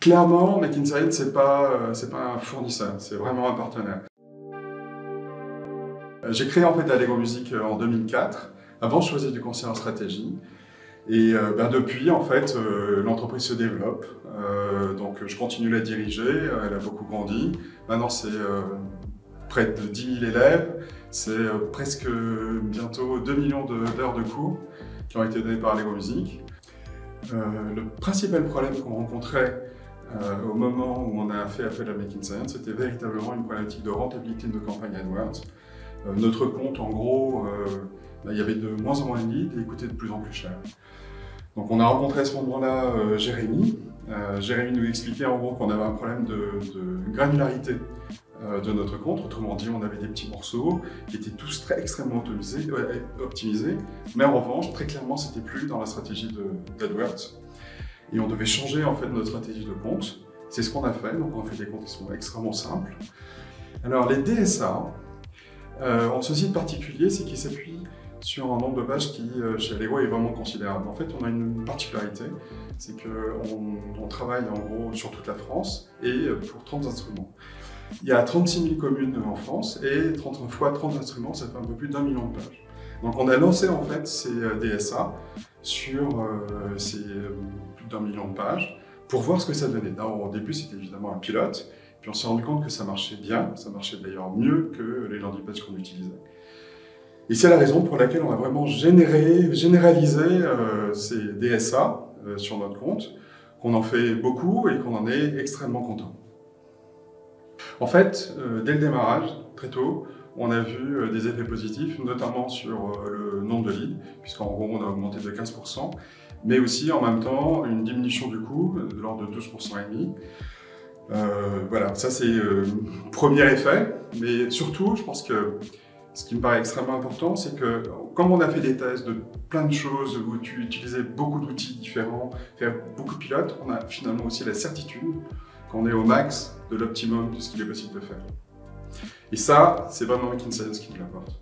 Clairement, Make in Science, c'est pas un fournisseur, c'est vraiment un partenaire. J'ai créé en fait Allegro Music en 2004. Avant, je faisais du conseil en stratégie. Et depuis, en fait, l'entreprise se développe. Donc, je continue à la diriger. Elle a beaucoup grandi. Maintenant, c'est près de 10 000 élèves. C'est presque bientôt 2 millions d'heures de cours qui ont été données par Allegro Music. Le principal problème qu'on rencontrait au moment où on a fait appel à Make in Science, c'était véritablement une problématique de rentabilité de nos campagnes AdWords. Notre compte, en gros, il y avait de moins en moins de leads et il coûtait de plus en plus cher. Donc on a rencontré à ce moment-là Jérémy. Jérémy nous expliquait en gros qu'on avait un problème de granularité de notre compte. Autrement dit, on avait des petits morceaux qui étaient tous extrêmement optimisés. Mais en revanche, très clairement, c'était plus dans la stratégie d'AdWords. Et on devait changer en fait notre stratégie de compte. C'est ce qu'on a fait. Donc on a fait des comptes qui sont extrêmement simples. Alors les DSA, en ceci de particulier, c'est qu'ils s'appuient sur un nombre de pages qui, chez Allegro, est vraiment considérable. En fait, on a une particularité, c'est qu'on travaille en gros sur toute la France et pour 30 instruments. Il y a 36 000 communes en France et 30 fois 30 instruments, ça fait un peu plus d'1 million de pages. Donc on a lancé en fait ces DSA sur ces plus d'1 million de pages pour voir ce que ça donnait. Au début, c'était évidemment un pilote, puis on s'est rendu compte que ça marchait bien, ça marchait d'ailleurs mieux que les landing pages qu'on utilisait. Et c'est la raison pour laquelle on a vraiment généralisé ces DSA sur notre compte, qu'on en fait beaucoup et qu'on en est extrêmement content. En fait, dès le démarrage, très tôt, on a vu des effets positifs, notamment sur le nombre de leads, puisqu'en gros on a augmenté de 15%, mais aussi en même temps une diminution du coût de l'ordre de 12,5%. Voilà, ça c'est le premier effet, mais surtout je pense que ce qui me paraît extrêmement important, c'est que comme on a fait des tests de plein de choses où tu utilisais beaucoup d'outils différents, faire beaucoup de pilotes, on a finalement aussi la certitude qu'on est au max de l'optimum de ce qu'il est possible de faire. Et ça, c'est vraiment Make in Science qui nous l'apporte.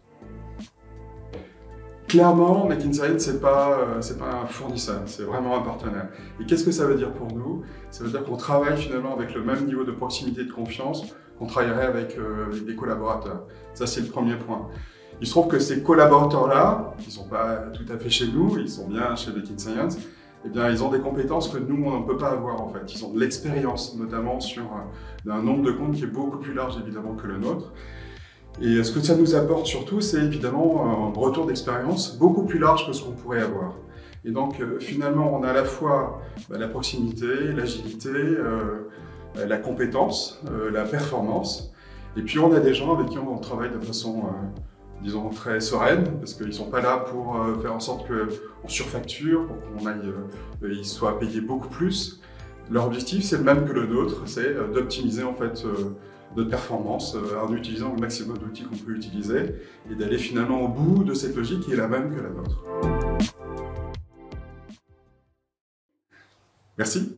Clairement, Make in Science, c'est pas un fournisseur, c'est vraiment un partenaire. Et qu'est-ce que ça veut dire pour nous? Ça veut dire qu'on travaille finalement avec le même niveau de proximité et de confiance qu'on travaillerait avec des collaborateurs. Ça, c'est le premier point. Il se trouve que ces collaborateurs-là, qui ne sont pas tout à fait chez nous, ils sont bien chez Make in Science, eh bien, ils ont des compétences que nous, on ne peut pas avoir en fait. Ils ont de l'expérience, notamment sur un nombre de comptes qui est beaucoup plus large évidemment que le nôtre. Et ce que ça nous apporte surtout, c'est évidemment un retour d'expérience beaucoup plus large que ce qu'on pourrait avoir. Et donc finalement, on a à la fois la proximité, l'agilité, la compétence, la performance. Et puis on a des gens avec qui on travaille de façon, disons, très sereine, parce qu'ils ne sont pas là pour faire en sorte qu'on surfacture, pour qu'ils soient payés beaucoup plus. Leur objectif, c'est le même que le nôtre, c'est d'optimiser en fait notre performance en utilisant le maximum d'outils qu'on peut utiliser et d'aller finalement au bout de cette logique qui est la même que la nôtre. Merci.